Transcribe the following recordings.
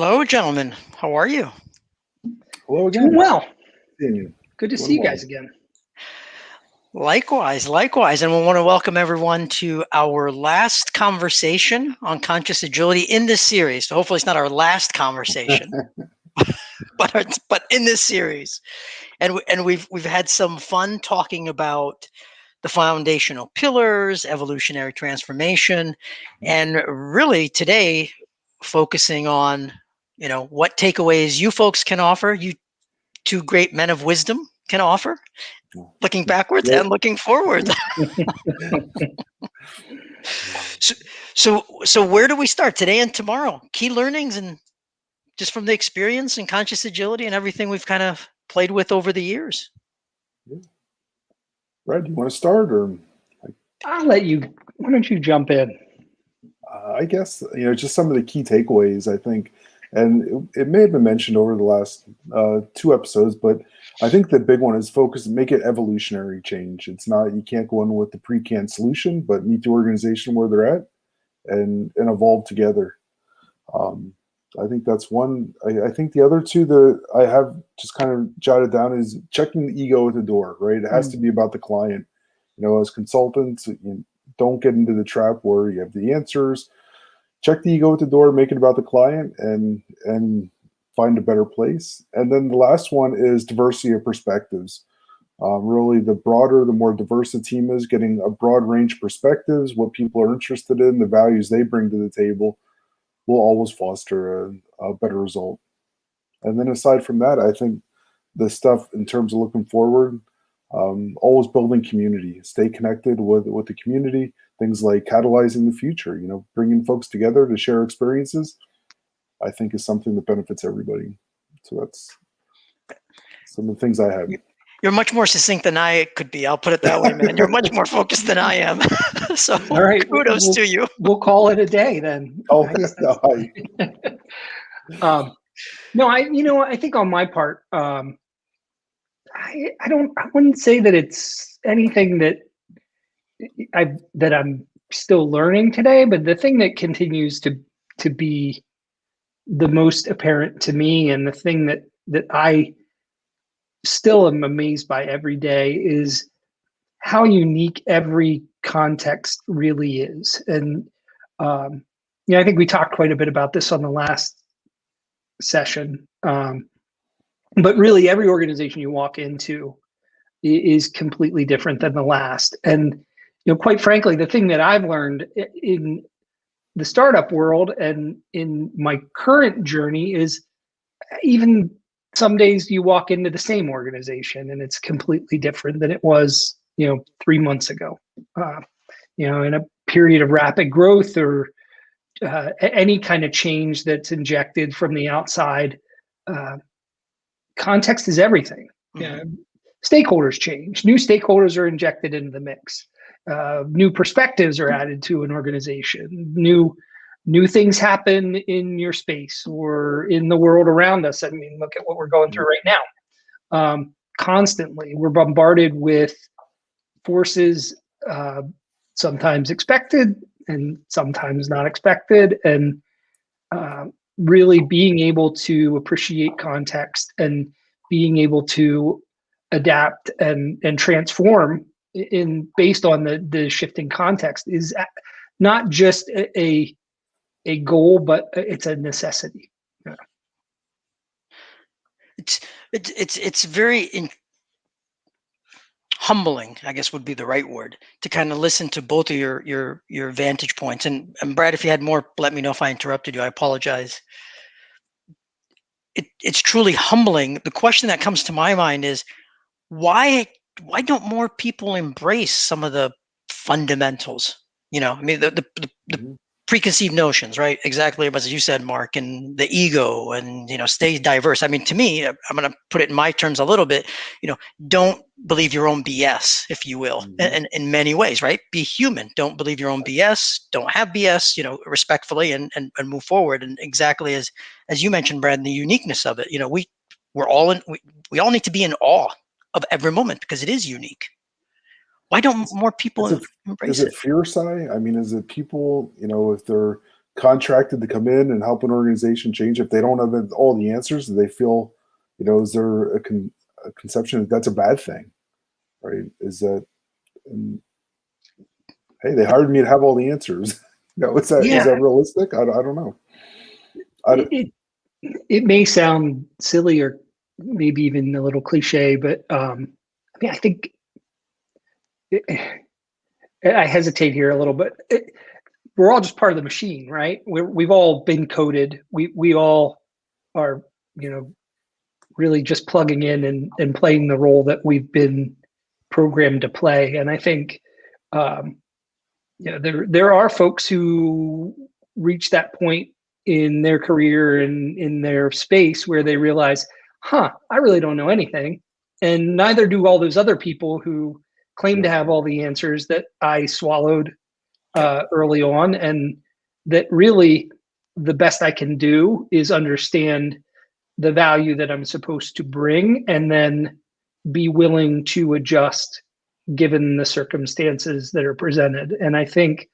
Hello, gentlemen. How are you? Hello again. Doing well. Seeing you. Good to Doing see you well. guys again. Likewise. And we want to welcome everyone to our last conversation on conscious agility in this series. So hopefully it's not our last conversation, but in this series. And we've had some fun talking about the foundational pillars, evolutionary transformation, and really today focusing on, what takeaways you folks can offer, you two great men of wisdom can offer, looking backwards and looking forward. So where do we start today and tomorrow? Key learnings and just from the experience and conscious agility and everything we've kind of played with over the years. Brad, do you want to start, or I'll let you. Why don't you jump in? I guess just some of the key takeaways, I think, and it may have been mentioned over the last two episodes, but I think the big one is make it evolutionary change. It's not, you can't go in with the pre-canned solution, but meet the organization where they're at and evolve together. I think that's one. I think the other two that I have just kind of jotted down is checking the ego at the door, right? It has to be about the client. As consultants, don't get into the trap where you have the answers. Check the ego at the door, make it about the client, and find a better place. And then the last one is diversity of perspectives. Really, the broader, the more diverse the team is, getting a broad range of perspectives, what people are interested in, the values they bring to the table, will always foster a better result. And then aside from that, I think the stuff in terms of looking forward, always building community, stay connected with the community, things like catalyzing the future, bringing folks together to share experiences, I think is something that benefits everybody. So that's some of the things I have. You're much more succinct than I could be. I'll put it that way, man. You're much more focused than I am. So all right, kudos to you. We'll call it a day then. Oh, no, I think on my part, I wouldn't say that it's anything that I'm still learning today, but the thing that continues to be the most apparent to me, and the thing that I still am amazed by every day, is how unique every context really is. And I think we talked quite a bit about this on the last session. But really, every organization you walk into is completely different than the last. And quite frankly, the thing that I've learned in the startup world and in my current journey is, even some days you walk into the same organization and it's completely different than it was 3 months ago. In a period of rapid growth or any kind of change that's injected from the outside, context is everything. Stakeholders change. New stakeholders are injected into the mix. New perspectives are added to an organization. New things happen in your space or in the world around us. I mean, look at what we're going through right now. Constantly, we're bombarded with forces, sometimes expected and sometimes not expected. And really being able to appreciate context and being able to adapt and transform based on the shifting context is not just a goal, but it's a necessity. Yeah. It's very humbling, I guess would be the right word, to kind of listen to both of your vantage points. And Brad, if you had more, let me know if I interrupted you. I apologize. It's truly humbling. The question that comes to my mind is, why don't more people embrace some of the fundamentals? I mean, the preconceived notions, right? Exactly as you said, Mark, and the ego, and stay diverse. I mean, to me, I'm going to put it in my terms a little bit. Don't believe your own BS, if you will, in many ways, right? Be human. Don't believe your own BS. Don't have BS. Respectfully, and move forward. And exactly as you mentioned, Brad, the uniqueness of it. We all need to be in awe of every moment because it is unique. Why don't more people embrace it? Is it fear, Si? I mean, is it people, if they're contracted to come in and help an organization change, if they don't have all the answers, they feel, is there a conception that that's a bad thing, right? Is that, hey, they hired me to have all the answers. Is that realistic? I don't know. It may sound silly or maybe even a little cliche, but I think I hesitate here a little bit. We're all just part of the machine, right? We've all been coded. We all are, really just plugging in and playing the role that we've been programmed to play. And I think, there are folks who reach that point in their career and in their space where they realize, I really don't know anything. And neither do all those other people who claim to have all the answers that I swallowed early on. And that really the best I can do is understand the value that I'm supposed to bring and then be willing to adjust given the circumstances that are presented. And I think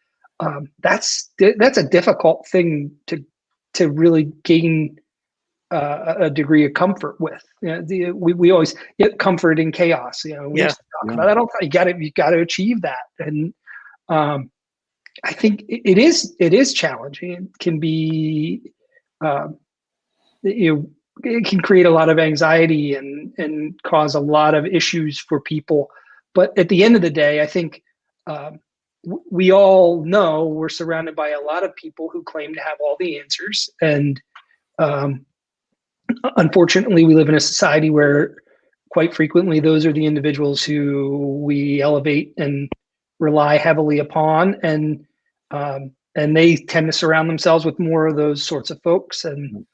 that's a difficult thing to really gain a degree of comfort with. We always get comfort in chaos. We used to talk about that. You got to achieve that. And I think it is challenging. It can be it can create a lot of anxiety and cause a lot of issues for people. But at the end of the day, I think we all know we're surrounded by a lot of people who claim to have all the answers. And unfortunately, we live in a society where quite frequently those are the individuals who we elevate and rely heavily upon. And they tend to surround themselves with more of those sorts of folks. And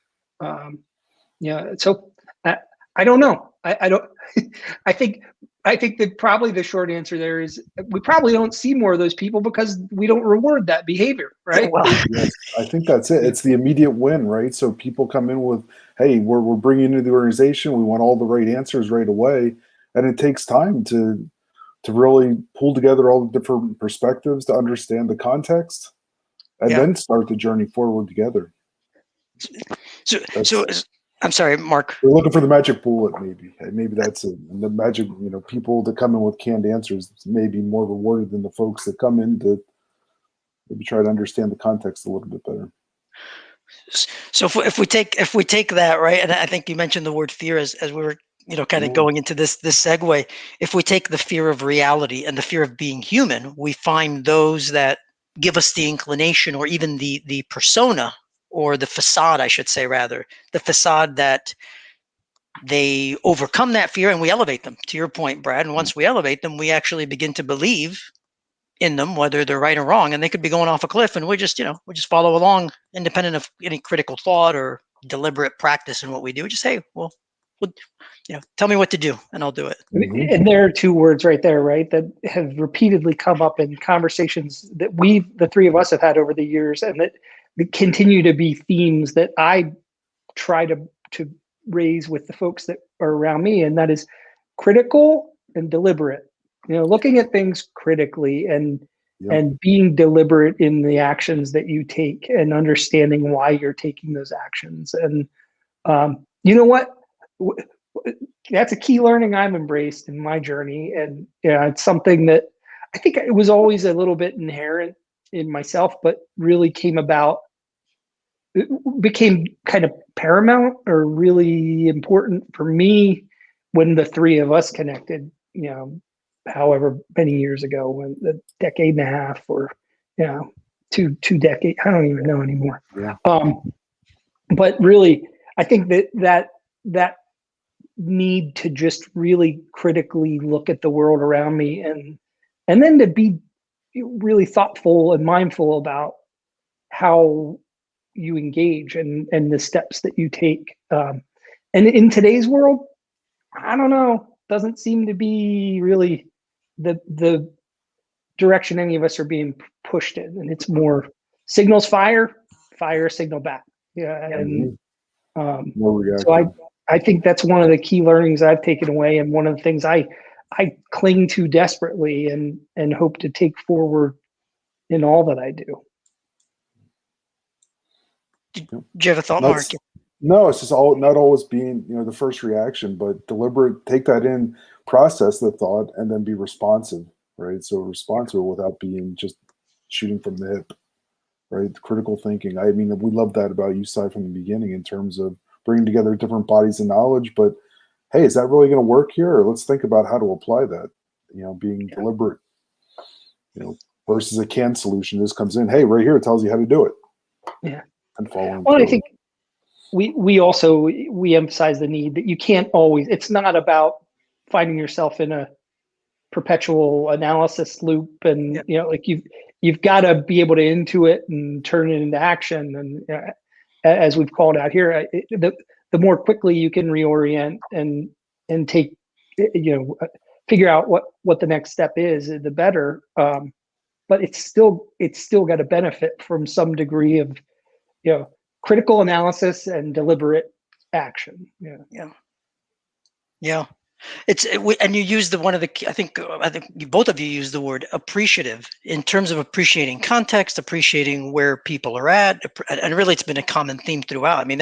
so I don't know. I don't. I think that probably the short answer there is we probably don't see more of those people because we don't reward that behavior, right? Well, yes, I think that's it. It's the immediate win, right? So people come in with, hey, we're bringing into the organization. We want all the right answers right away, and it takes time to really pull together all the different perspectives to understand the context, and then start the journey forward together. So I'm sorry, Mark. We're looking for the magic bullet, maybe. Maybe that's it. And the magic, people that come in with canned answers may be more rewarded than the folks that come in to maybe try to understand the context a little bit better. So if we take that, right, and I think you mentioned the word fear as we were kind of going into this segue. If we take the fear of reality and the fear of being human, we find those that give us the inclination or even the persona, or the facade, I should say, rather, the facade that they overcome that fear and we elevate them, to your point, Brad. And once we elevate them, we actually begin to believe in them, whether they're right or wrong. And they could be going off a cliff and we just follow along independent of any critical thought or deliberate practice in what we do. We just say, well, tell me what to do and I'll do it. Mm-hmm. And there are two words right there, right, that have repeatedly come up in conversations that the three of us have had over the years, and that continue to be themes that I try to raise with the folks that are around me, and that is critical and deliberate. Looking at things critically and being deliberate in the actions that you take and understanding why you're taking those actions. And you know what? That's a key learning I've embraced in my journey. And it's something that I think it was always a little bit inherent in myself, but really became kind of paramount or really important for me when the three of us connected, however many years ago, when a decade and a half or, two decades, I don't even know anymore. Yeah. But really, I think that need to just really critically look at the world around me and then to be really thoughtful and mindful about how you engage and the steps that you take. And in today's world, I don't know, doesn't seem to be really the direction any of us are being pushed in. And it's more signals fire, signal back. Yeah. And so I think that's one of the key learnings I've taken away, and one of the things I cling to desperately and hope to take forward in all that I do. Do you have a thought, Mark? No, it's just not always being, the first reaction, but deliberate, take that in, process the thought, and then be responsive, right? So responsive without being just shooting from the hip, right? Critical thinking. I mean, we love that about you, Sai, from the beginning in terms of bringing together different bodies of knowledge, but hey, is that really going to work here? Or let's think about how to apply that, being deliberate, versus a canned solution. This comes in, hey, right here, it tells you how to do it. Yeah. And following Well, through. I think we emphasize the need that you can't always, it's not about finding yourself in a perpetual analysis loop, and like you've got to be able to intuit and turn it into action. And as we've called out here, the more quickly you can reorient and take, figure out what the next step is, the better. But it's still got to benefit from some degree of critical analysis and deliberate action. Yeah. And you use I think both of you used the word appreciative in terms of appreciating context, appreciating where people are at, and really it's been a common theme throughout. I mean,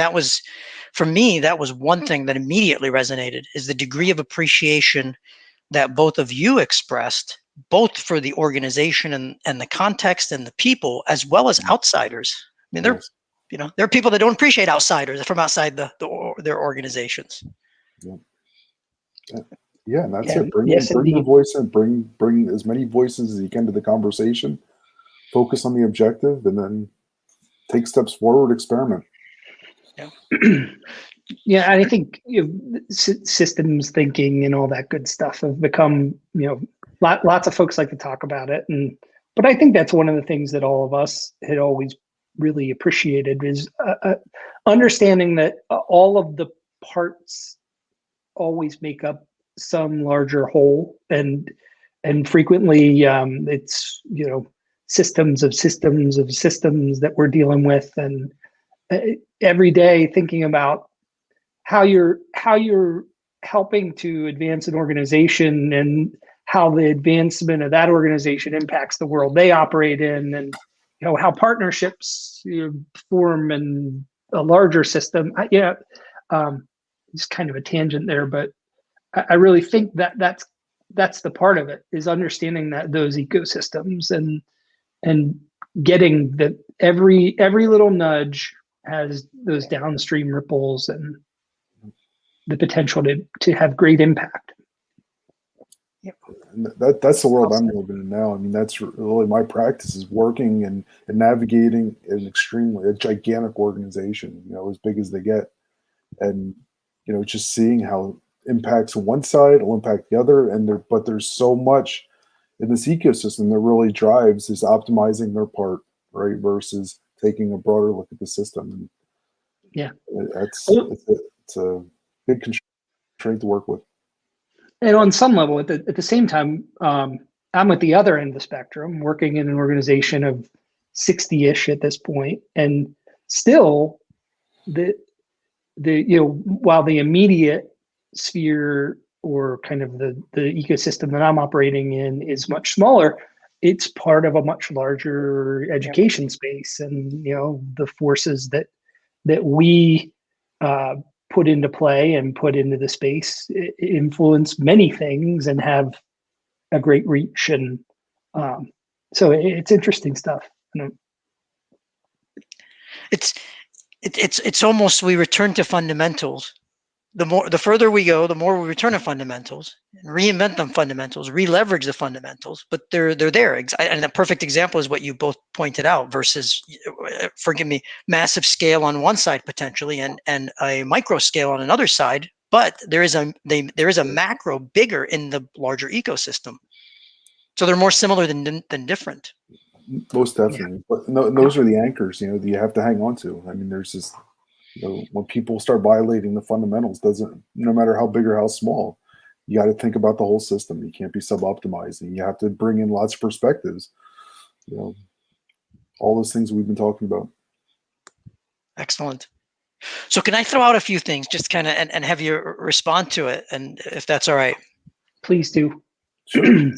for me, that was one thing that immediately resonated, is the degree of appreciation that both of you expressed, both for the organization and the context and the people, as well as outsiders. I mean, there are people that don't appreciate outsiders from outside their organizations. Yeah, and that's it. Bring indeed. your voice in, bring as many voices as you can to the conversation, focus on the objective, and then take steps forward, experiment. Yeah, I think systems thinking and all that good stuff have become, lots of folks like to talk about it, but I think that's one of the things that all of us had always really appreciated, is understanding that all of the parts always make up some larger whole, and frequently it's systems of systems of systems that we're dealing with, and every day thinking about how you're helping to advance an organization, and how the advancement of that organization impacts the world they operate in, and how partnerships form in a larger system. It's kind of a tangent there, but I really think that's the part of it, is understanding that those ecosystems, and getting that every little nudge has those downstream ripples and the potential to have great impact. That's the world I'm living in now. I mean, that's really my practice, is working and navigating a gigantic organization, as big as they get, and just seeing how impacts one side will impact the other, but there's so much in this ecosystem that really drives is optimizing their part, right, versus taking a broader look at the system. And it's a big constraint to work with. And on some level, at the same time, I'm at the other end of the spectrum, working in an organization of 60-ish at this point, and still while the immediate sphere, or kind of the ecosystem that I'm operating in, is much smaller, it's part of a much larger education space, and the forces that we put into play and put into the space influence many things and have a great reach, and so it's interesting stuff. It's almost, we return to fundamentals. The further we go, the more we return to fundamentals, and reinvent them fundamentals, re-leverage the fundamentals, but they're there. And a perfect example is what you both pointed out, versus, forgive me, massive scale on one side potentially, and a micro scale on another side. But there is a macro bigger in the larger ecosystem. So they're more similar than different. Most definitely. But those are the anchors, that you have to hang on to. I mean, there's this, when people start violating the fundamentals, no matter how big or how small, you got to think about the whole system. You can't be sub-optimizing. You have to bring in lots of perspectives. All those things we've been talking about. Excellent. So can I throw out a few things, just kind of, and have you respond to it, and if that's all right? Please do. Sure.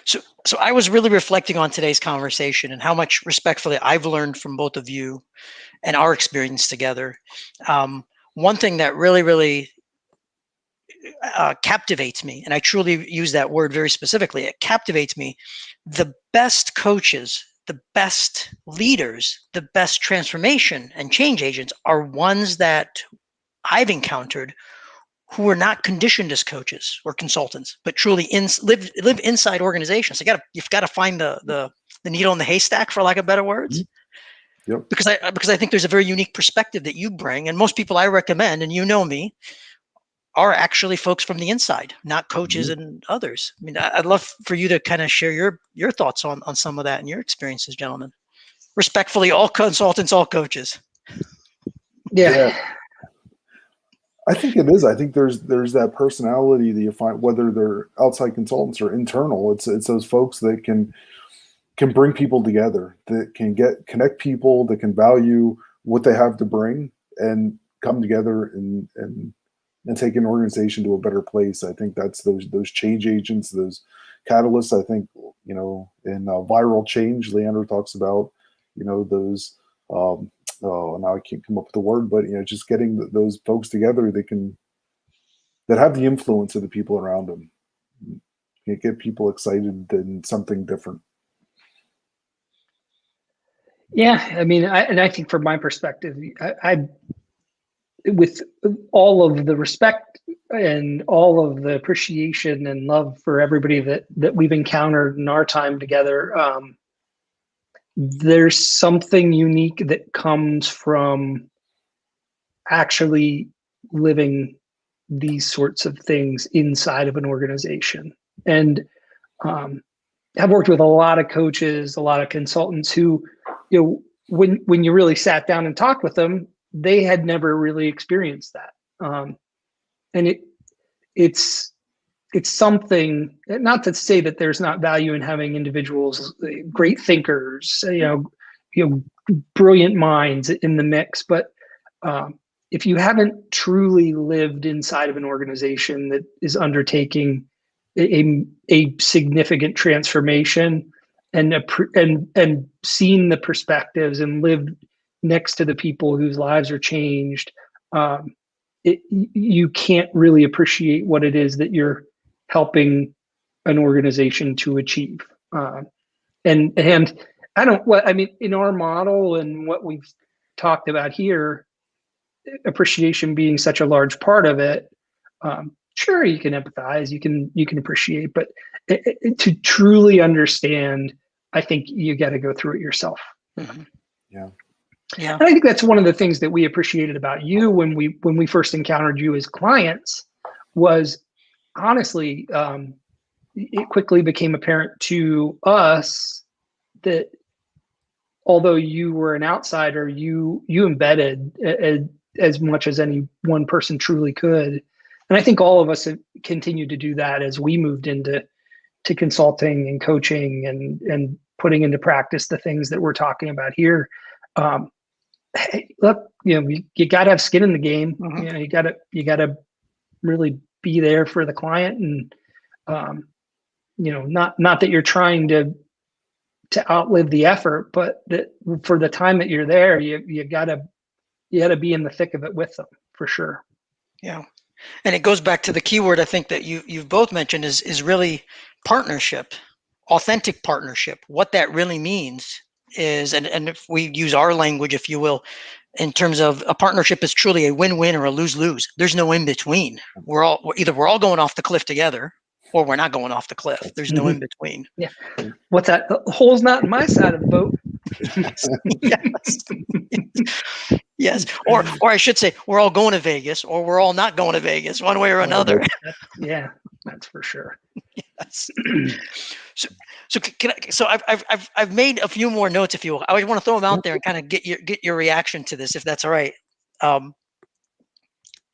So I was really reflecting on today's conversation and how much respectfully I've learned from both of you and our experience together. One thing that really captivates me, and I truly use that word very specifically, it captivates me. The best coaches, the best leaders, the best transformation and change agents are ones that I've encountered who are not conditioned as coaches or consultants, but truly live inside organizations. So you've got to find the needle in the haystack, for lack of better words. Yep. Because I think there's a very unique perspective that you bring, and most people I recommend, and you know me, are actually folks from the inside, not coaches and others. I mean, I'd love for you to kind of share your thoughts on some of that and your experiences, gentlemen. Respectfully, all consultants, all coaches. Yeah. I think it is. I think there's that personality that you find, whether they're outside consultants or internal. It's those folks that can bring people together, that can connect people, that can value what they have to bring and come together and take an organization to a better place. I think that's those change agents, those catalysts. I think, in viral change, Leander talks about, those, now I can't come up with the word, but, just getting those folks together that have the influence of the people around them. You get people excited in something different. Yeah. I mean, I think from my perspective, I with all of the respect and all of the appreciation and love for everybody that we've encountered in our time together, there's something unique that comes from actually living these sorts of things inside of an organization. And I've worked with a lot of coaches, a lot of consultants who, when you really sat down and talked with them, they had never really experienced that. And it's something, not to say that there's not value in having individuals, great thinkers, brilliant minds in the mix, but if you haven't truly lived inside of an organization that is undertaking a significant transformation and seen the perspectives and lived next to the people whose lives are changed, you can't really appreciate what it is that you're helping an organization to achieve. And I mean, in our model and what we've talked about here, appreciation being such a large part of it, sure, you can empathize, you can appreciate, but to truly understand, I think you got to go through it yourself. Mm-hmm. Yeah. And I think that's one of the things that we appreciated about you when we first encountered you as clients was, honestly, it quickly became apparent to us that although you were an outsider, you embedded as much as any one person truly could. And I think all of us have continued to do that as we moved into consulting and coaching and putting into practice the things that we're talking about here. Hey, look, you got to have skin in the game. Mm-hmm. You got to really be there for the client, and not that you're trying to outlive the effort, but that for the time that you're there, you gotta be in the thick of it with them, for sure. Yeah. And it goes back to the keyword I think that you've both mentioned is really partnership, authentic partnership. What that really means is, and if we use our language, if you will, in terms of a partnership is truly a win-win or a lose-lose. There's no in between. We're all going off the cliff together, or we're not going off the cliff. There's no in between. Yeah. What's that? The hole's not in my side of the boat. Yes. Or I should say, we're all going to Vegas, or we're all not going to Vegas, one way or another. Yeah, that's for sure. Yes. So I've made a few more notes, if you will. I want to throw them out there and kind of get your reaction to this, if that's all right.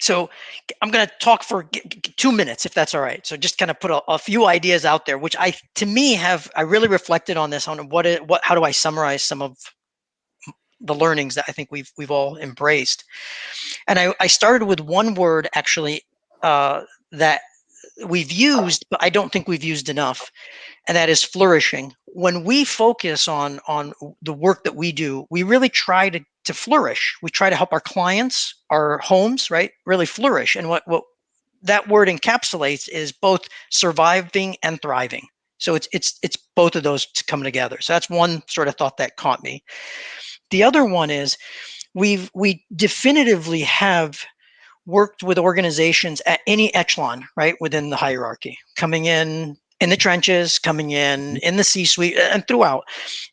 So I'm going to talk for 2 minutes, if that's all right. So just kind of put a few ideas out there, which I really reflected on this, on how do I summarize some of the learnings that I think we've all embraced. And I started with one word, actually, that we've used, but I don't think we've used enough, and that is flourishing. When we focus on the work that we do, we really try to flourish. We try to help our clients, our homes, right, really flourish. And what that word encapsulates is both surviving and thriving. So it's both of those coming together. So that's one sort of thought that caught me. The other one is we definitively have worked with organizations at any echelon, right, within the hierarchy, coming in the trenches, coming in the C-suite, and throughout.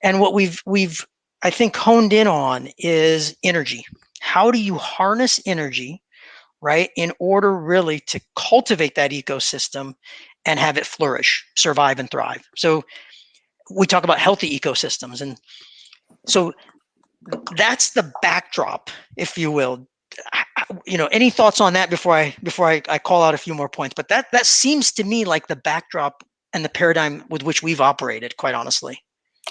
And what we've I think honed in on is energy. How do you harness energy, right, in order really to cultivate that ecosystem and have it flourish, survive, and thrive? So we talk about healthy ecosystems, and so that's the backdrop, if you will. Any thoughts on that before I call out a few more points? But that seems to me like the backdrop and the paradigm with which we've operated, quite honestly.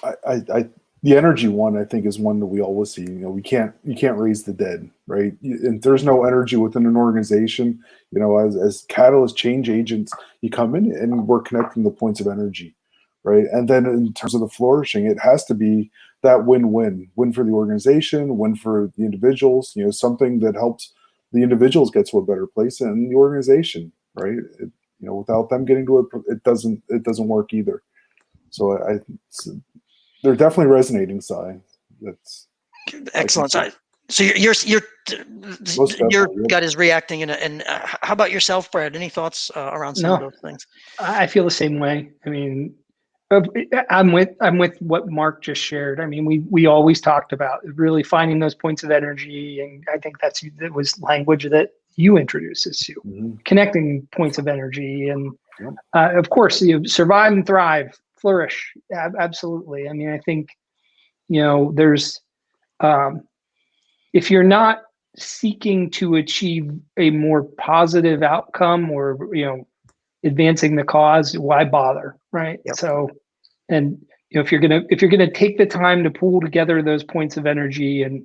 The energy one, I think, is one that we always see. You can't raise the dead, right? And there's no energy within an organization. As catalyst change agents, you come in and we're connecting the points of energy, right? And then in terms of the flourishing, it has to be that win-win for the organization, win for the individuals. Something that helps the individuals get to a better place and the organization, right? Without them getting to it doesn't work either. So they're definitely resonating, Si. That's excellent. So your gut is reacting, and how about yourself, Brad? Any thoughts around some of those things? I feel the same way. I mean, I'm with what Mark just shared. I mean, we always talked about really finding those points of energy, and I think that was language that you introduced us to, connecting points of energy, and of course, survive and thrive, flourish. Absolutely. I mean, I think there's if you're not seeking to achieve a more positive outcome or advancing the cause, why bother, right? Yep. So, and if you're gonna take the time to pull together those points of energy and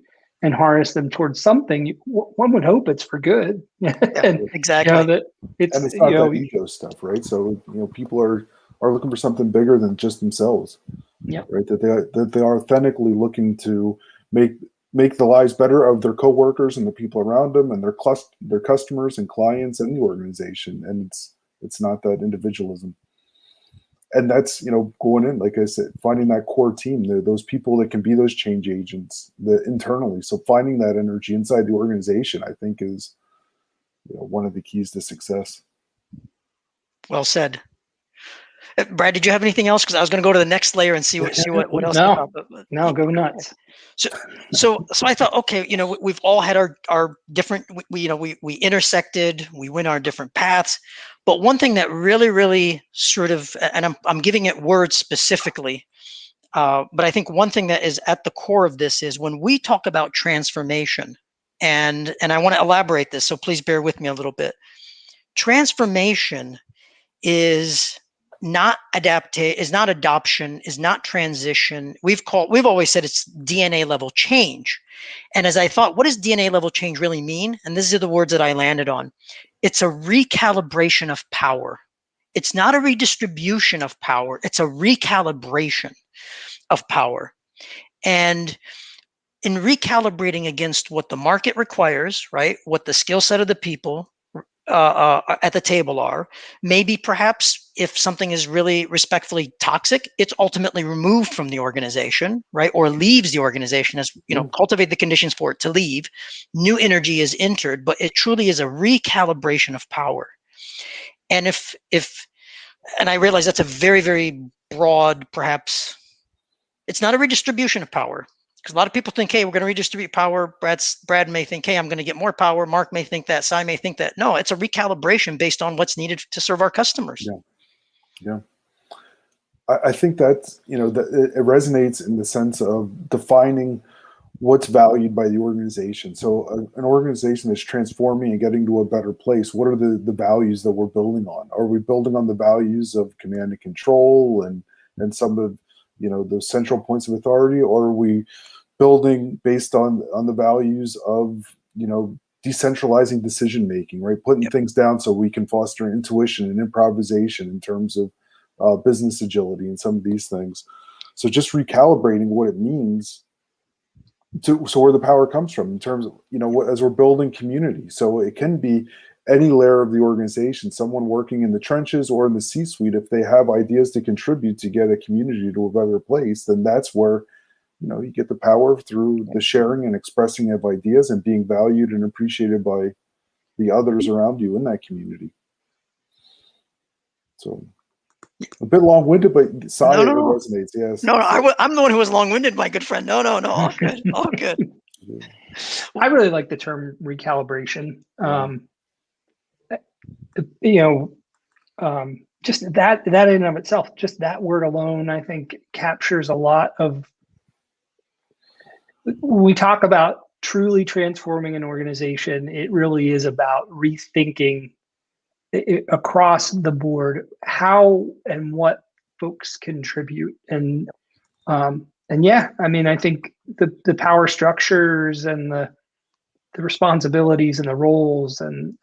harness them towards something, one would hope it's for good. And exactly. That it's not that ego stuff, right? So people are looking for something bigger than just themselves. Yeah. Right. That they are authentically looking to make the lives better of their coworkers and the people around them and their customers and clients and the organization. And it's not that individualism. And that's, going in, like I said, finding that core team, those people that can be those change agents internally. So finding that energy inside the organization, I think, is one of the keys to success. Well said. Brad, did you have anything else? Because I was going to go to the next layer and see what else. No, go nuts. So I thought, okay, we've all had our different, we intersected, we went our different paths. But one thing that really sort of, and I'm giving it words specifically, but I think one thing that is at the core of this is when we talk about transformation, and I want to elaborate this, so please bear with me a little bit. Transformation is not adoption, is not transition. We've always said it's DNA level change. And as I thought, what does DNA level change really mean? And these are the words that I landed on. It's a recalibration of power. It's not a redistribution of power. It's a recalibration of power. And in recalibrating against what the market requires, right? What the skill set of the people at the table are. Maybe perhaps if something is really respectfully toxic, it's ultimately removed from the organization, right? Or leaves the organization as, cultivate the conditions for it to leave. New energy is entered, but it truly is a recalibration of power. And and I realize that's a very, very broad, perhaps, it's not a redistribution of power. Because a lot of people think, hey, we're going to redistribute power. Brad may think, hey, I'm going to get more power. Mark may think that. Si may think that. No, it's a recalibration based on what's needed to serve our customers. Yeah. I think that's, that it resonates in the sense of defining what's valued by the organization. So an organization that's transforming and getting to a better place, what are the values that we're building on? Are we building on the values of command and control and some of those central points of authority, or are we building based on the values of decentralizing decision making, right? Putting things down so we can foster intuition and improvisation in terms of business agility and some of these things. So just recalibrating what it means so where the power comes from in terms of, as we're building community. So it can be any layer of the organization, someone working in the trenches or in the C-suite. If they have ideas to contribute to get a community to a better place, then that's where you get the power through the sharing and expressing of ideas and being valued and appreciated by the others around you in that community. So a bit long-winded, but it resonates. Yes. No, I'm the one who was long-winded, my good friend. No, all good, all good. I really like the term recalibration. Just that in and of itself, just that word alone, I think captures a lot of. When we talk about truly transforming an organization, it really is about rethinking across the board how and what folks contribute. And yeah, I mean, I think the power structures and the responsibilities and the roles and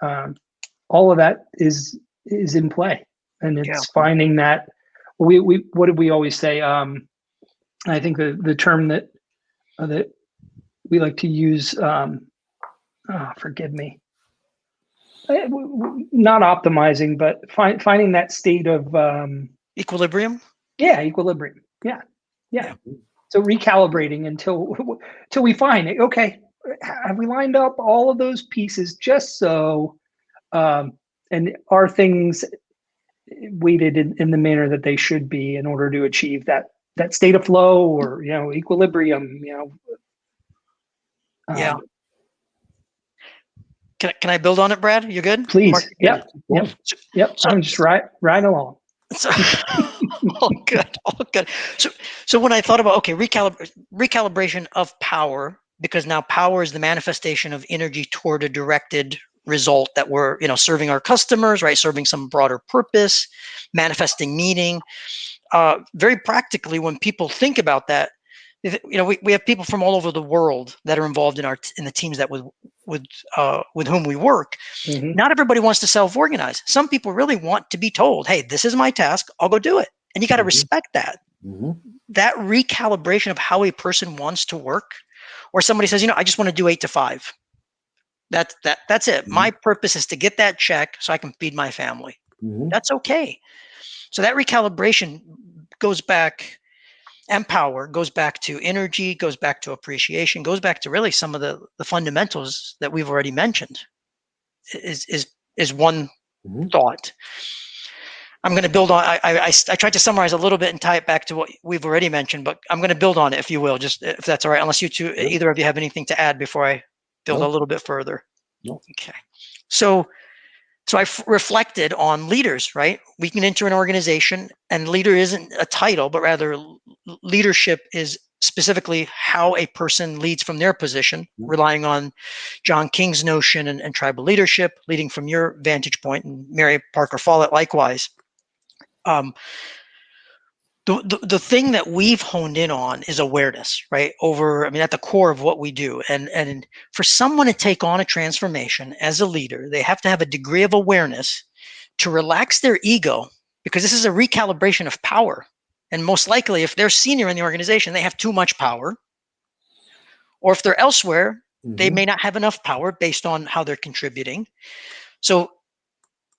all of that is in play. And it's finding that we what did we always say? I think the term that we like to use, forgive me, not optimizing, but finding that state of equilibrium. Yeah, equilibrium. Yeah. So recalibrating until we find it. Okay, have we lined up all of those pieces just so, and are things weighted in the manner that they should be in order to achieve that state of flow or equilibrium. Can I build on it, Brad? You good? Please. Mark? Yep. So I'm just right along. So, all good. So when I thought about recalibration of power, because now power is the manifestation of energy toward a directed result that we're serving our customers, right? Serving some broader purpose, manifesting meaning. Very practically, when people think about that, we have people from all over the world that are involved in the teams that with whom we work. Mm-hmm. Not everybody wants to self-organize. Some people really want to be told, "Hey, this is my task. I'll go do it," and you got to respect that. Mm-hmm. That recalibration of how a person wants to work, or somebody says, "I just want to do 8 to 5." That's it. Mm-hmm. My purpose is to get that check so I can feed my family. Mm-hmm. That's okay. So that recalibration goes back. And power goes back to energy, goes back to appreciation, goes back to really some of the fundamentals that we've already mentioned. Is one thought. I'm going to build on. I tried to summarize a little bit and tie it back to what we've already mentioned, but I'm going to build on it, if you will, just if that's all right. Unless you two, either of you, have anything to add before I build a little bit further. No. Okay. So I've reflected on leaders, right? We can enter an organization, and leader isn't a title, but rather leadership is specifically how a person leads from their position, relying on John King's notion and tribal leadership, leading from your vantage point, and Mary Parker Follett likewise. The thing that we've honed in on is awareness, right? At the core of what we do. And for someone to take on a transformation as a leader, they have to have a degree of awareness to relax their ego, because this is a recalibration of power. And most likely, if they're senior in the organization, they have too much power. Or if they're elsewhere, they may not have enough power based on how they're contributing. So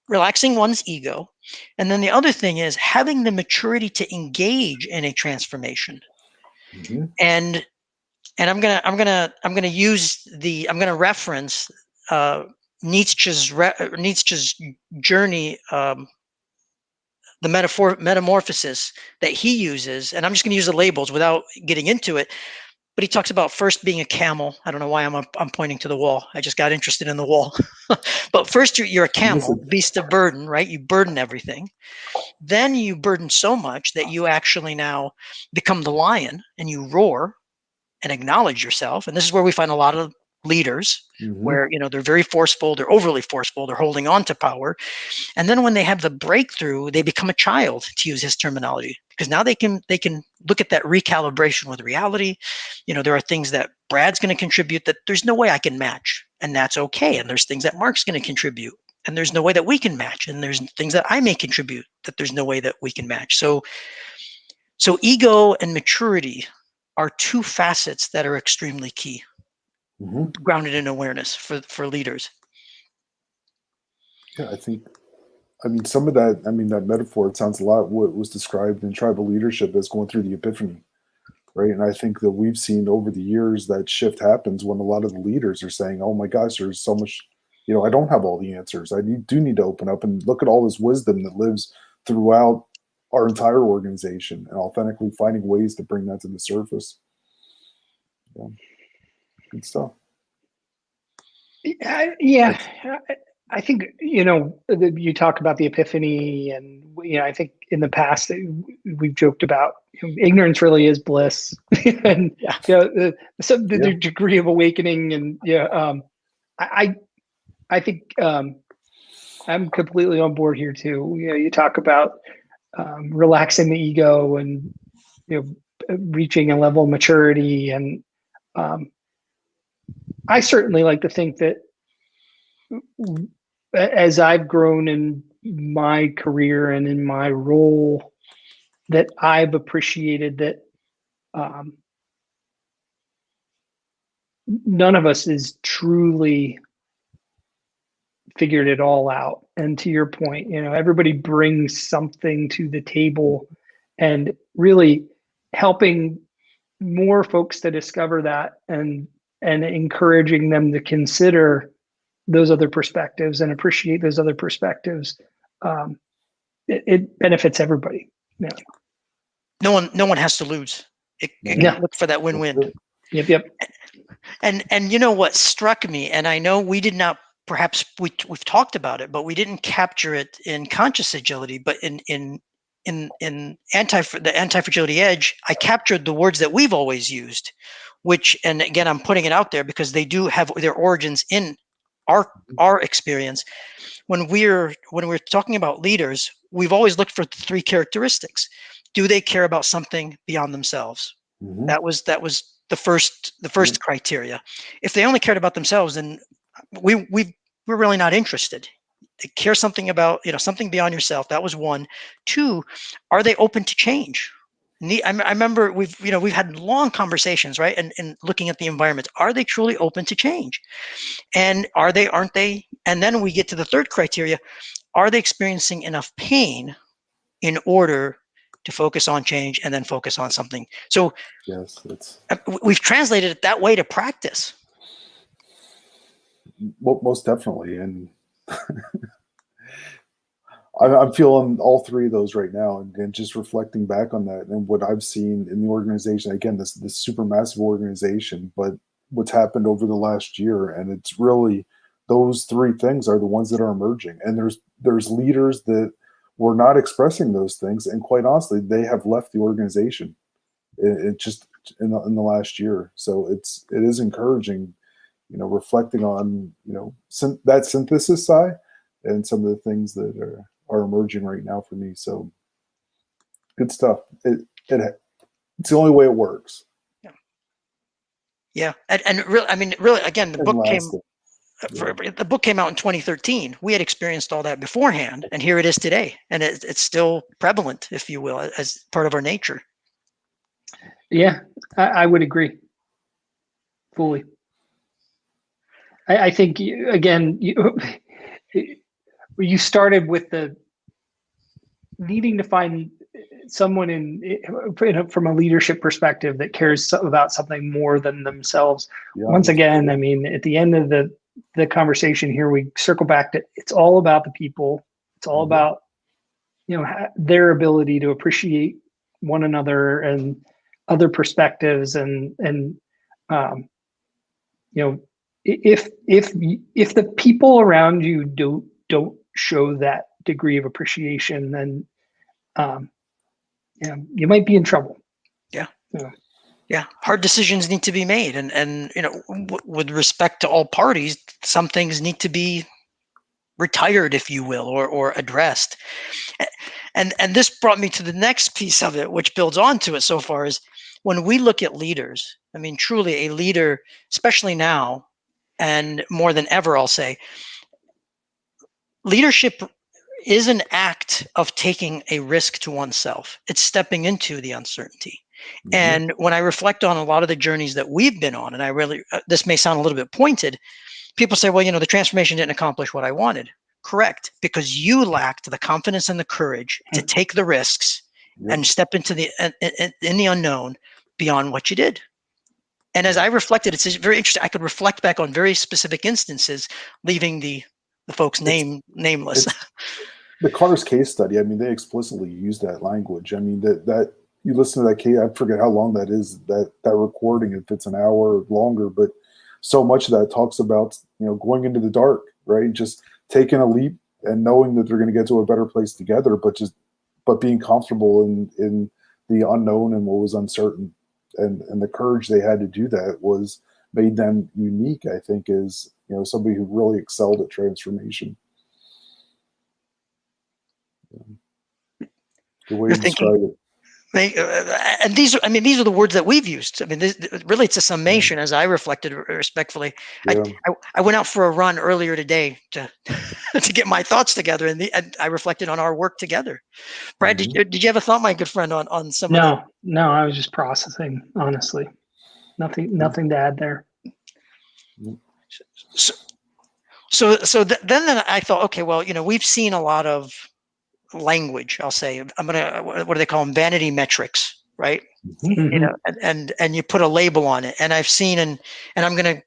relaxing one's ego. And then the other thing is having the maturity to engage in a transformation. And I'm gonna reference Nietzsche's journey, the metamorphosis that he uses, and I'm just going to use the labels without getting into it. But he talks about first being a camel. I don't know why I'm pointing to the wall. I just got interested in the wall. But first you're a camel, beast of burden, right? You burden everything. Then you burden so much that you actually now become the lion, and you roar and acknowledge yourself. And this is where we find a lot of leaders where they're very forceful, they're overly forceful, they're holding on to power. And then when they have the breakthrough, they become a child, to use his terminology, because now they can look at that recalibration with reality. There are things that Brad's going to contribute that there's no way I can match. and that's okay. And there's things that Mark's going to contribute, and there's no way that we can match. And there's things that I may contribute that there's no way that we can match. So ego and maturity are two facets that are extremely key, grounded in awareness for leaders. Yeah, I mean, some of that, that metaphor, it sounds a lot what was described in tribal leadership as going through the epiphany, right? And I think that we've seen over the years that shift happens when a lot of the leaders are saying, oh my gosh, there's so much, I don't have all the answers. I do need to open up and look at all this wisdom that lives throughout our entire organization and authentically finding ways to bring that to the surface. Yeah. Good stuff. Yeah. I think, you talk about the epiphany, and, I think in the past we've joked about ignorance really is bliss, and the degree of awakening. And I think I'm completely on board here too. You talk about relaxing the ego and, reaching a level of maturity. And I certainly like to think that as I've grown in my career and in my role, that I've appreciated that none of us is truly figured it all out. And to your point, everybody brings something to the table, and really helping more folks to discover that, and encouraging them to consider those other perspectives and appreciate those other perspectives. It benefits everybody. Yeah. No one has to lose. Look for that win-win. Yep. And what struck me, and I know we did not, perhaps we've talked about it, but we didn't capture it in conscious agility, but in the Antifragility Edge, I captured the words that we've always used, which, and again, I'm putting it out there because they do have their origins in our experience. When we're talking about leaders, we've always looked for three characteristics. Do they care about something beyond themselves? That was the first criteria. If they only cared about themselves, then we're really not interested. They care something about something beyond yourself. That was one. Two, are they open to change? I remember we've had long conversations, right? And looking at the environment, are they truly open to change? And aren't they? And then we get to the third criteria: are they experiencing enough pain in order to focus on change and then focus on something? So yes, we've translated it that way to practice. Most definitely, and I'm feeling all three of those right now, and just reflecting back on that and what I've seen in the organization. Again, this super massive organization, but what's happened over the last year, and it's really those three things are the ones that are emerging. And there's leaders that were not expressing those things, and quite honestly, they have left the organization. It just in the last year, so it is encouraging. Reflecting on that synthesis side and some of the things that are emerging right now for me. So good stuff. It's the only way it works. Yeah. And really, again, the book came out in 2013. We had experienced all that beforehand, and here it is today, and it's still prevalent, if you will, as part of our nature. Yeah, I would agree fully. I think, again, you started with the needing to find someone from a leadership perspective that cares about something more than themselves. Yeah. Once again, at the end of the conversation here, we circle back to it's all about the people. It's all about their ability to appreciate one another and other perspectives, and if the people around you don't show that degree of appreciation, then you might be in trouble. Yeah. Hard decisions need to be made, and with respect to all parties, some things need to be retired, if you will, or addressed. And this brought me to the next piece of it, which builds onto it so far, is when we look at leaders. Truly a leader, especially now, and more than ever, I'll say, leadership is an act of taking a risk to oneself. It's stepping into the uncertainty. Mhm. And when I reflect on a lot of the journeys that we've been on, and I really, this may sound a little bit pointed, people say, well, the transformation didn't accomplish what I wanted. Correct, because you lacked the confidence and the courage to take the risks and step into the in the unknown beyond what you did. And as I reflected, it's very interesting. I could reflect back on very specific instances, leaving the folks nameless. The Cars case study, I mean, they explicitly use that language. I mean, that you listen to that case, I forget how long that is, that recording, if it's an hour or longer, but so much of that talks about, going into the dark, right? Just taking a leap and knowing that they're going to get to a better place together, but being comfortable in the unknown and what was uncertain. And the courage they had to do that made them unique, I think, as somebody who really excelled at transformation. The way you describe it. And these are the words that we've used. I mean, really, it's a summation. As I reflected respectfully, Yeah. I went out for a run earlier today to to get my thoughts together, and I reflected on our work together. Brad, did you have a thought, my good friend, on some of the? No, I was just processing, honestly. Nothing to add there. So then I thought, okay, well, we've seen a lot of language. I'll say, what do they call them? Vanity metrics, right? Mm-hmm. And you put a label on it. And I've seen, and I'm going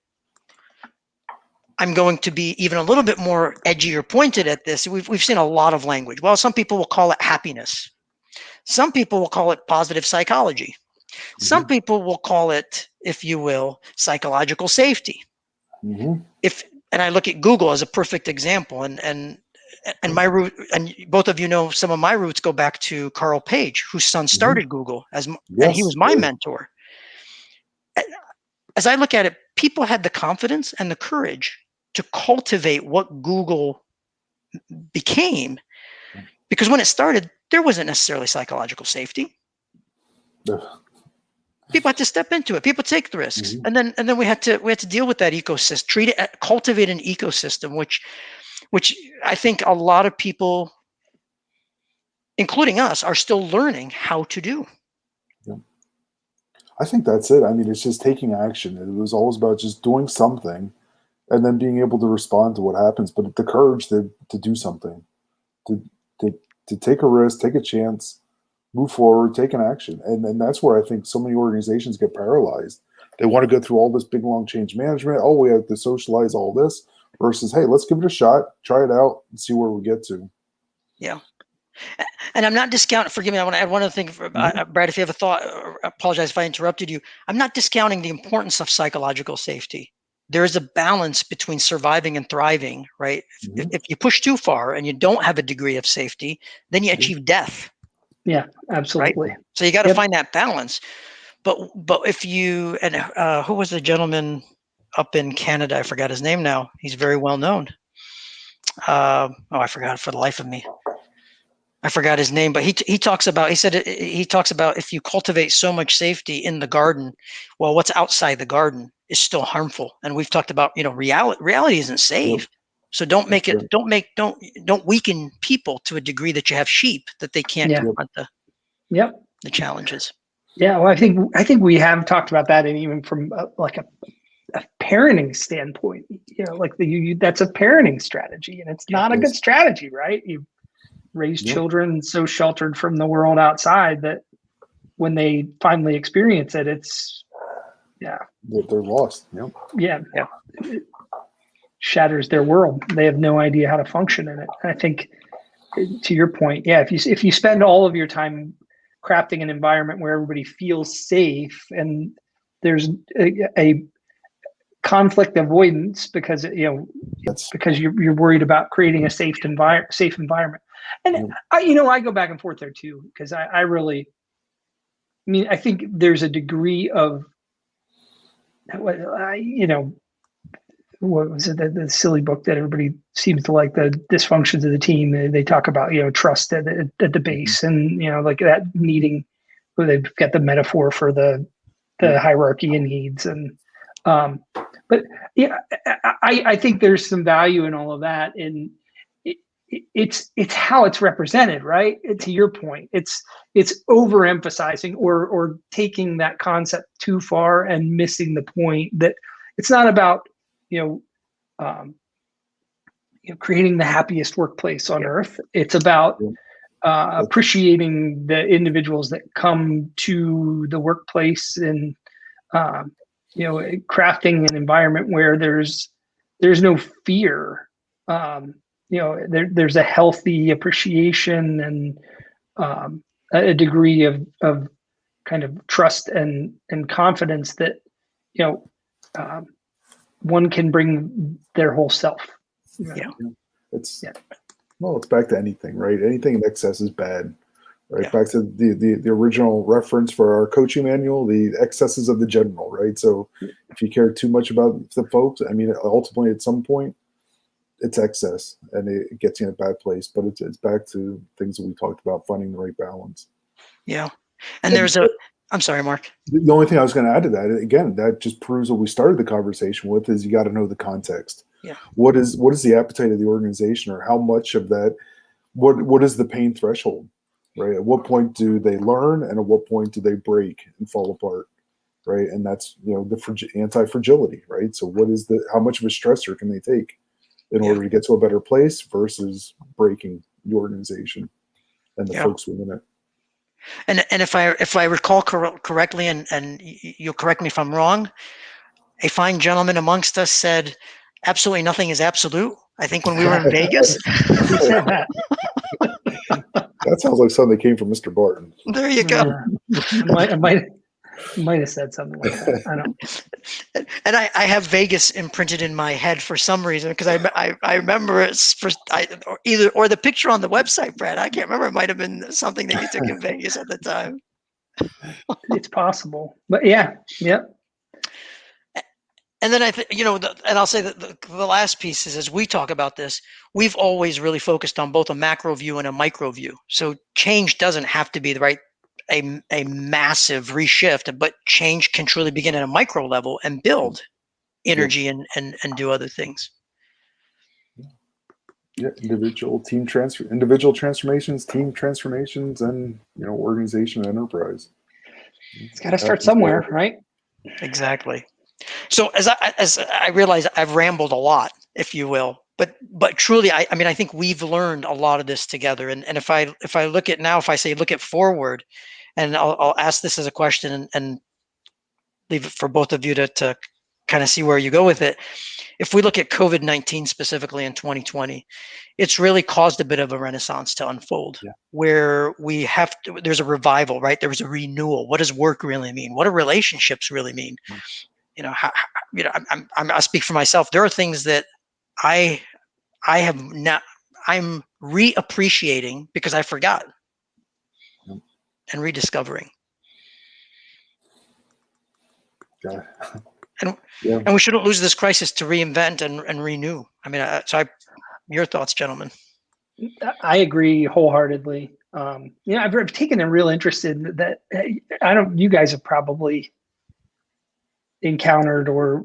to be even a little bit more edgy or pointed at this. We've seen a lot of language. Well, some people will call it happiness. Some people will call it positive psychology. Some people will call it, if you will, psychological safety. And I look at Google as a perfect example, and my root, and both of you know, some of my roots go back to Carl Page, whose son started Google and he was my mentor. As I look at it, people had the confidence and the courage to cultivate what Google became, because when it started, there wasn't necessarily psychological safety. People had to step into it. People take the risks, and then we had to deal with that ecosystem, cultivate an ecosystem, which I think a lot of people, including us, are still learning how to do. Yeah. I think that's it. I mean, it's just taking action. It was always about just doing something and then being able to respond to what happens, but the courage to do something, to take a risk, take a chance, move forward, take an action. And that's where I think so many organizations get paralyzed. They want to go through all this big, long change management. Oh, we have to socialize all this versus, hey, let's give it a shot, try it out, and see where we get to. Yeah. And I'm not discounting, forgive me, I want to add one other thing. Brad, if you have a thought, I apologize if I interrupted you. I'm not discounting the importance of psychological safety. There is a balance between surviving and thriving, right? If you push too far and you don't have a degree of safety, then you achieve death. Yeah, absolutely. Right? So you got to find that balance. But if you, and who was the gentleman up in Canada? I forgot his name now. He's very well known. I forgot for the life of me. I forgot his name, but he talks about if you cultivate so much safety in the garden, well, what's outside the garden is still harmful. And we've talked about, reality isn't safe. So don't weaken people to a degree that you have sheep that they can't confront the challenges. Yeah, well, I think we have talked about that, and even from like a parenting standpoint, that's a parenting strategy, and it's not a good strategy, right? You raise children so sheltered from the world outside that when they finally experience it, it's they're lost. It shatters their world. They have no idea how to function in it. And I think, to your point, if you spend all of your time crafting an environment where everybody feels safe and there's a conflict avoidance because you're worried about creating a safe environment. And I go back and forth there too, because I think there's a degree of, what was it, the silly book that everybody seems to like, the dysfunctions of the team. They talk about, trust at the base, and, like that needing, where they've got the metaphor for the hierarchy and needs. And, But yeah, I think there's some value in all of that, and it's how it's represented, right? To your point, it's overemphasizing or taking that concept too far and missing the point that it's not about creating the happiest workplace on earth. It's about appreciating the individuals that come to the workplace and crafting an environment where there's no fear. There's a healthy appreciation and a degree of kind of trust and confidence that one can bring their whole self. It's back to anything, right? Anything in excess is bad, right? Back to the original reference for our coaching manual, the excesses of the general, right? So if you care too much about the folks, I mean, ultimately at some point it's excess and it gets you in a bad place, but it's back to things that we talked about, finding the right balance. And I'm sorry, Mark. The only thing I was going to add to that, again, that just proves what we started the conversation with, is you got to know the context. What is the appetite of the organization, or how much of that, what is the pain threshold, right? At what point do they learn, and at what point do they break and fall apart, right? And that's, the anti-fragility, right? So how much of a stressor can they take in order to get to a better place versus breaking the organization and the folks within it. And if I recall correctly, and you'll correct me if I'm wrong, a fine gentleman amongst us said, "Absolutely nothing is absolute." I think when we were in Vegas. Who said that? That sounds like something that came from Mr. Barton. There you go. I might have said something like that. I don't. And I have Vegas imprinted in my head for some reason, because I remember it's or the picture on the website, Brad. I can't remember. It might have been something that you took in Vegas at the time. It's possible, but yeah. And then I think, and I'll say that the last piece is, as we talk about this, we've always really focused on both a macro view and a micro view. So change doesn't have to be a massive reshift, but change can truly begin at a micro level and build energy and do other things. Individual transformations, team transformations, and organization and enterprise. It's got to start somewhere, right? Exactly. So as I realize I've rambled a lot, if you will, but truly, I mean, I think we've learned a lot of this together. And if I look at now, if I say look at forward, and I'll ask this as a question and leave it for both of you to kind of see where you go with it. If we look at COVID-19 specifically in 2020, it's really caused a bit of a renaissance to unfold, where there's a revival, right? There was a renewal. What does work really mean? What do relationships really mean? I speak for myself. There are things that I'm reappreciating because I forgot and rediscovering. And we shouldn't lose this crisis to reinvent and renew. I mean, your thoughts, gentlemen? I agree wholeheartedly. I've taken a real interest in that. You guys have probably encountered or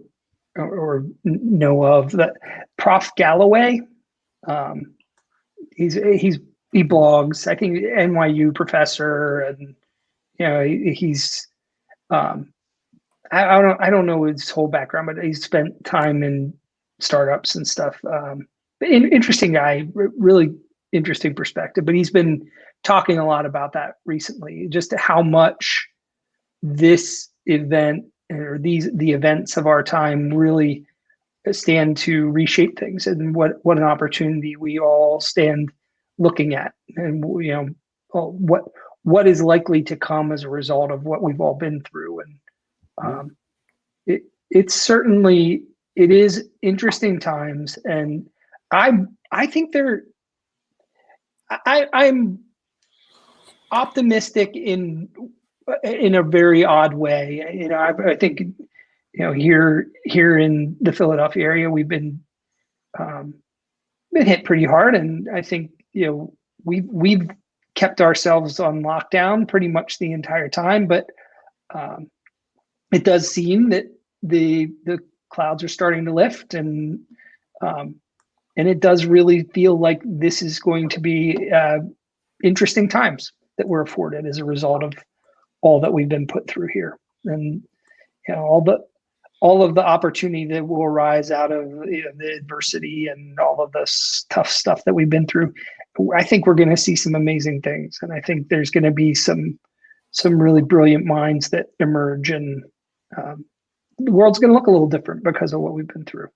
know of that Prof. Galloway. He blogs. I think NYU professor, and he's I don't know his whole background, but he's spent time in startups and stuff. Interesting guy, really interesting perspective. But he's been talking a lot about that recently, just how much this event or the events of our time really stand to reshape things, and what an opportunity we all stand looking at, and what is likely to come as a result of what we've all been through. And it's certainly, it is interesting times, and I think I'm optimistic in a very odd way. I think here in the Philadelphia area, we've been hit pretty hard, and I think we've kept ourselves on lockdown pretty much the entire time. But it does seem that the clouds are starting to lift, and it does really feel like this is going to be interesting times that we're afforded as a result of all that we've been put through here, and all of the opportunity that will arise out of the adversity and all of this tough stuff that we've been through. I think we're going to see some amazing things, and I think there's going to be some really brilliant minds that emerge, and the world's going to look a little different because of what we've been through.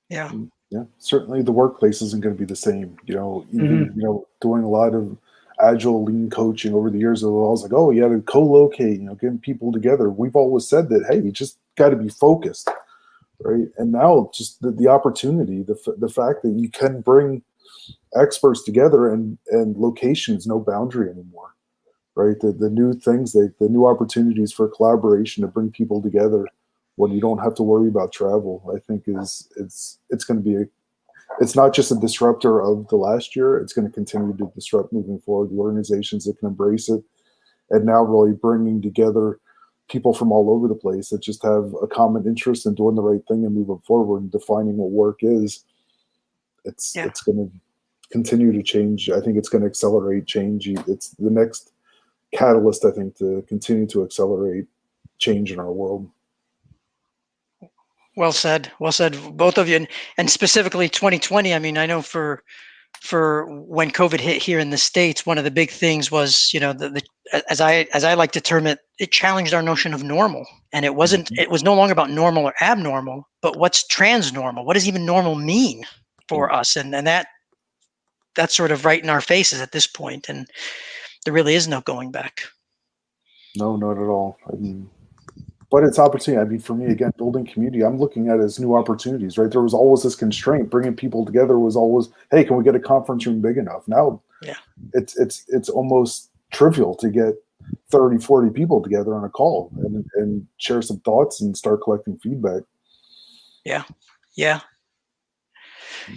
Yeah. Yeah, certainly the workplace isn't going to be the same. Even doing a lot of agile lean coaching over the years, I was like, oh, you got to co-locate, getting people together. We've always said that, hey, you just got to be focused, right? And now just the opportunity, the fact that you can bring experts together and location is no boundary anymore, right? The new things, the new opportunities for collaboration to bring people together when you don't have to worry about travel, I think it's going to be it's not just a disruptor of the last year. It's going to continue to disrupt moving forward. The organizations that can embrace it, and now really bringing together people from all over the place that just have a common interest in doing the right thing and moving forward and defining what work is. It's going to continue to change. I think it's going to accelerate change. It's the next catalyst, I think, to continue to accelerate change in our world. Well said, both of you, and specifically 2020. I mean, I know for when COVID hit here in the States, one of the big things was, as I like to term it, it challenged our notion of normal, and it was no longer about normal or abnormal, but what's transnormal. What does even normal mean for us? And that's sort of right in our faces at this point, and there really is no going back. No, not at all. But it's opportunity. I mean, for me, again, building community, I'm looking at it as new opportunities, right? There was always this constraint. Bringing people together was always, hey, can we get a conference room big enough? Now, it's almost trivial to get 30, 40 people together on a call and share some thoughts and start collecting feedback. Yeah.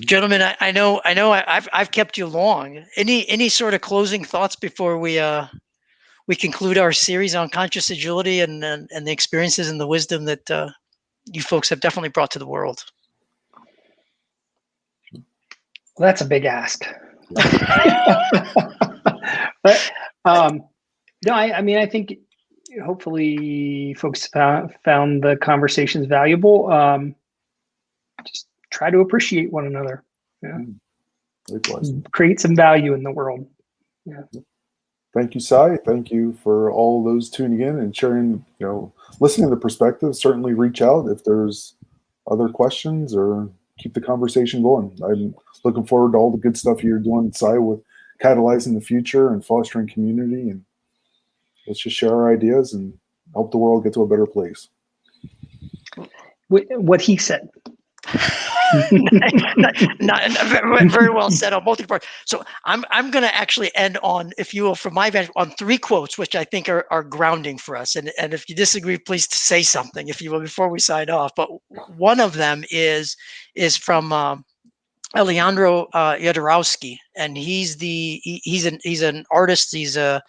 Gentlemen, I know I've kept you long. Any sort of closing thoughts before we conclude our series on conscious agility and the experiences and the wisdom that you folks have definitely brought to the world? Well, that's a big ask. But no, I mean, I think hopefully folks found the conversations valuable. Just try to appreciate one another. Yeah. Likewise. Create some value in the world. Yeah. Thank you, Cy. Thank you for all those tuning in and sharing, listening to the perspectives. Certainly reach out if there's other questions or keep the conversation going. I'm looking forward to all the good stuff you're doing, Cy, with catalyzing the future and fostering community. And let's just share our ideas and help the world get to a better place. What he said. not very well said on both parts. So I'm going to actually end on, if you will, from my vantage, on 3 quotes, which I think are grounding for us. And if you disagree, please say something, if you will, before we sign off. But one of them is from Alejandro Jodorowsky, and he's an artist. He's a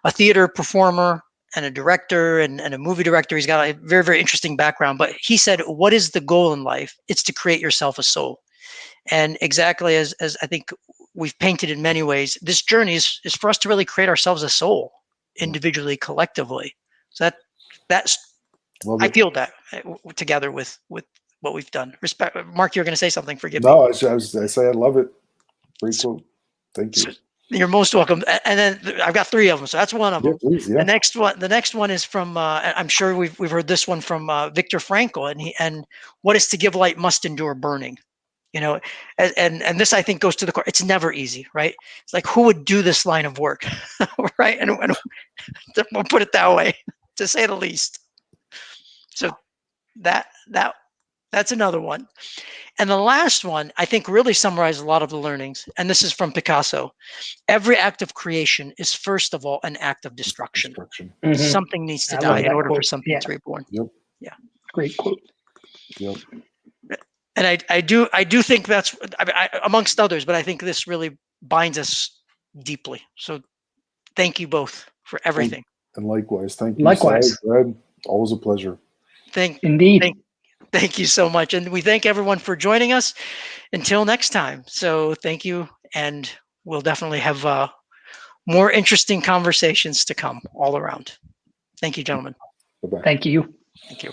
theater performer and a director and a movie director. He's got a very, very interesting background. But he said, what is the goal in life? It's to create yourself a soul. And exactly as I think we've painted in many ways, this journey is for us to really create ourselves a soul, individually, collectively. So that's I feel that together with what we've done. Respect, Mark, you're going to say something. Forgive me. No, I say I love it. Great quote. Thank you. You're most welcome. And then I've got 3 of them, so that's one of them. Please, yeah. The next one is from I'm sure we've heard this one from Viktor Frankl, and what is to give light must endure burning. And this, I think, goes to the core. It's never easy, right? It's like, who would do this line of work, right? And we'll put it that way, to say the least. So that's another one. And the last one, I think, really summarizes a lot of the learnings. And this is from Picasso. Every act of creation is, first of all, an act of destruction. Mm-hmm. Something needs to die in order for something to be reborn. Yep. Yeah. Great quote. Yep. And I do think that's, amongst others, but I think this really binds us deeply. So thank you both for everything. And likewise. Thank you. Likewise. Brad, always a pleasure. Indeed. Thank you so much. And we thank everyone for joining us. Until next time. So thank you. And we'll definitely have more interesting conversations to come all around. Thank you, gentlemen. Bye-bye. Thank you. Thank you.